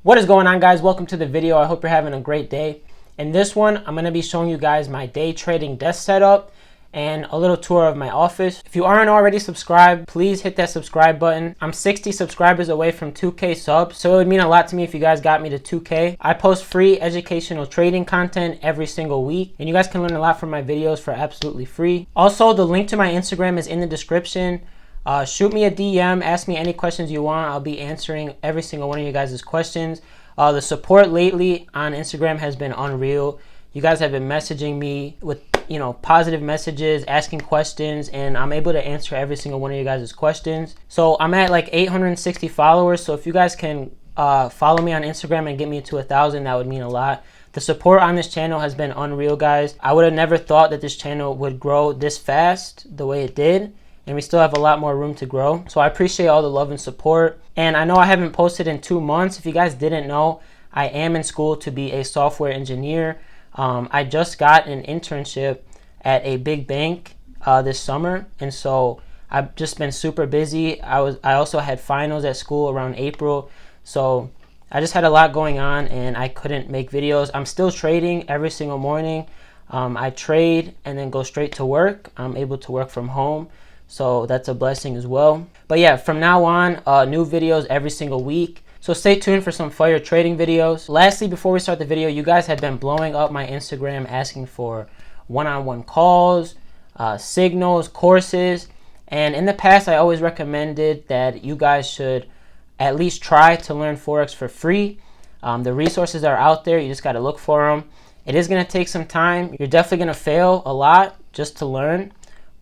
What is going on, guys? Welcome to the video. I hope you're having a great day. In this one, I'm going to be showing you guys my day trading desk setup and a little tour of my office. If you aren't already subscribed, please hit that subscribe button. I'm 60 subscribers away from 2K subs, so it would mean a lot to me if you guys got me to 2K. I post free educational trading content every single week, and you guys can learn a lot from my videos for absolutely free. Also, the link to my Instagram is in the description. Shoot me a DM, ask me any questions you want. I'll be answering every single one of you guys' questions. The support lately on Instagram has been unreal. You guys have been messaging me with, positive messages, asking questions, and I'm able to answer every single one of you guys' questions. So I'm at like 860 followers. So if you guys can follow me on Instagram and get me to 1,000, that would mean a lot. The support on this channel has been unreal, guys. I would have never thought that this channel would grow this fast the way it did. And we still have a lot more room to grow. So I appreciate all the love and support. And I know I haven't posted in 2 months. If you guys didn't know, I am in school to be a software engineer. I just got an internship at a big bank this summer. And so I've just been super busy. I also had finals at school around April. So I just had a lot going on and I couldn't make videos. I'm still trading every single morning. I trade and then go straight to work. I'm able to work from home. So that's a blessing as well. But yeah, from now on, new videos every single week. So stay tuned for some fire trading videos. Lastly, before we start the video, you guys have been blowing up my Instagram asking for one-on-one calls, signals, courses. And in the past, I always recommended that you guys should at least try to learn Forex for free. The resources are out there. You just got to look for them. It is going to take some time. You're definitely going to fail a lot just to learn.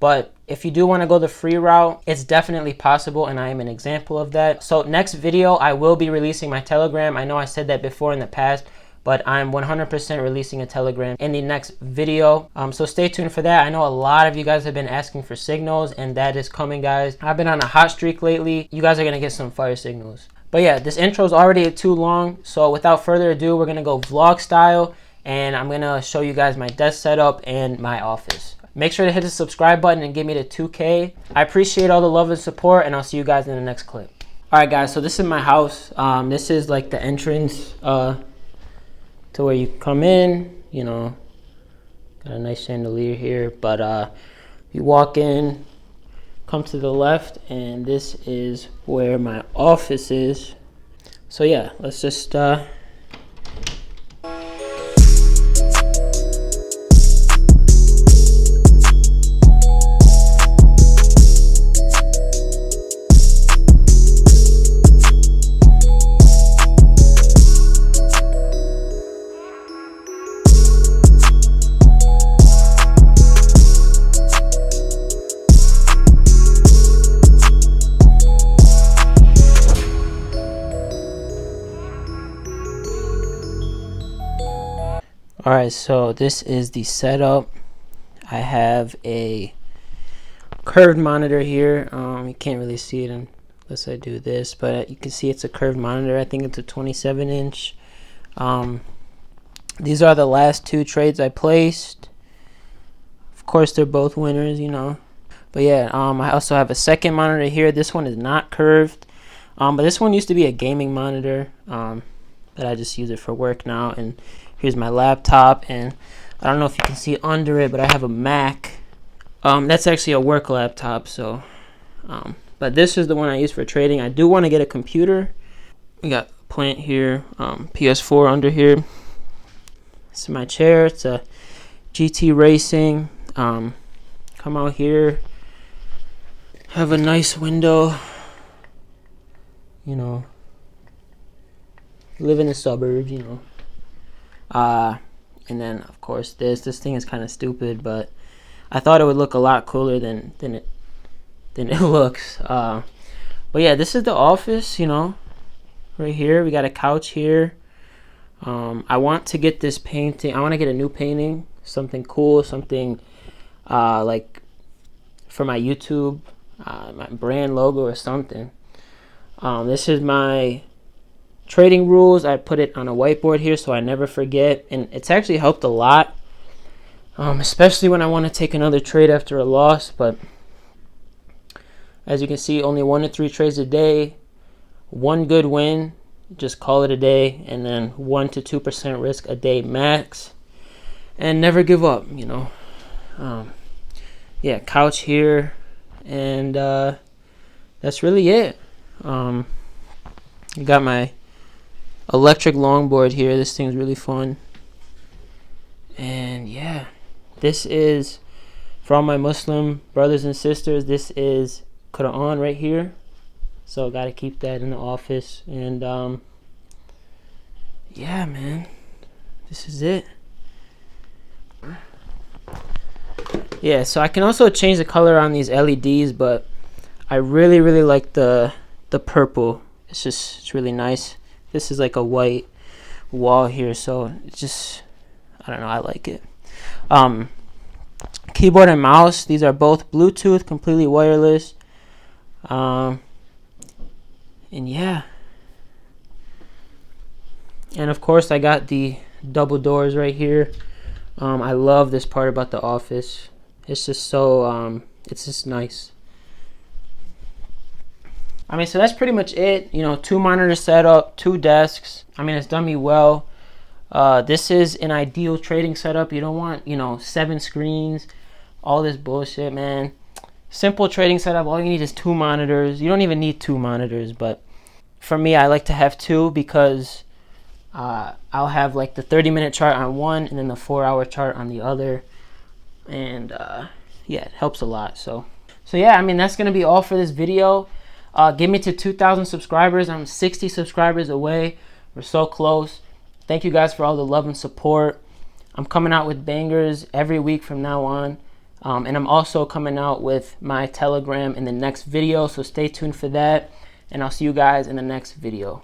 But if you do want to go the free route, it's definitely possible, and I am an example of that. So next video, I will be releasing my Telegram. I know I said that before in the past, but I'm 100% releasing a Telegram in the next video. So stay tuned for that. I know a lot of you guys have been asking for signals, and that is coming, guys. I've been on a hot streak lately. You guys are going to get some fire signals. But yeah, this intro is already too long. So without further ado, we're going to go vlog style, and I'm going to show you guys my desk setup and my office. Make sure to hit the subscribe button and get me to 2K. I appreciate all the love and support, and I'll see you guys in the next clip. All right, guys, so this is my house. This is like the entrance to where you come in. Got a nice chandelier here. But you walk in, come to the left, and this is where my office is. So yeah, let's just... All right, so this is the setup. I have a curved monitor here. You can't really see it unless I do this, but you can see it's a curved monitor. I think it's a 27-inch. These are the last 2 trades I placed. Of course, they're both winners, But yeah, I also have a second monitor here. This one is not curved, but this one used to be a gaming monitor, but I just use it for work now. And here's my laptop, and I don't know if you can see under it, but I have a Mac. That's actually a work laptop, so but this is the one I use for trading. I do want to get a computer. We got plant here, PS4 under here. This is my chair. It's a GT Racing. Come out here, have a nice window. Live in the suburbs, and then of course this thing is kind of stupid, but I thought it would look a lot cooler than it looks. But yeah, this is the office, right here. We got a couch here. I want to get this painting. I want to get a new painting, something cool, something like for my YouTube, my brand logo or something. This is my trading rules. I put it on a whiteboard here so I never forget, and it's actually helped a lot, especially when I want to take another trade after a loss. But as you can see, only 1 to 3 trades a day, 1 good win just call it a day, and then 1 to 2% risk a day max, and never give up, you know. Yeah, couch here, and that's really it. You got my electric longboard here. This thing's really fun. And yeah, this is for all my Muslim brothers and sisters. This is Quran right here, so got to keep that in the office. And yeah, man, this is it. Yeah, so I can also change the color on these LEDs, but I really like the purple. It's really nice. This is like a white wall here, so it's just, I don't know, I like it. Keyboard and mouse, these are both Bluetooth, completely wireless. And yeah. And of course I got the double doors right here. I love this part about the office. It's just so, it's just nice. I mean, so that's pretty much it. You know, 2 monitor setup, 2 desks. I mean, it's done me well. This is an ideal trading setup. You don't want, you know, 7 screens, all this bullshit, man. Simple trading setup. All you need is 2 monitors. You don't even need 2 monitors, but for me, I like to have 2 because I'll have like the 30-minute chart on one and then the 4-hour chart on the other. And yeah, it helps a lot. So yeah, I mean, that's gonna be all for this video. Get me to 2,000 subscribers. I'm 60 subscribers away. We're so close. Thank you guys for all the love and support. I'm coming out with bangers every week from now on. And I'm also coming out with my Telegram in the next video, so stay tuned for that. And I'll see you guys in the next video.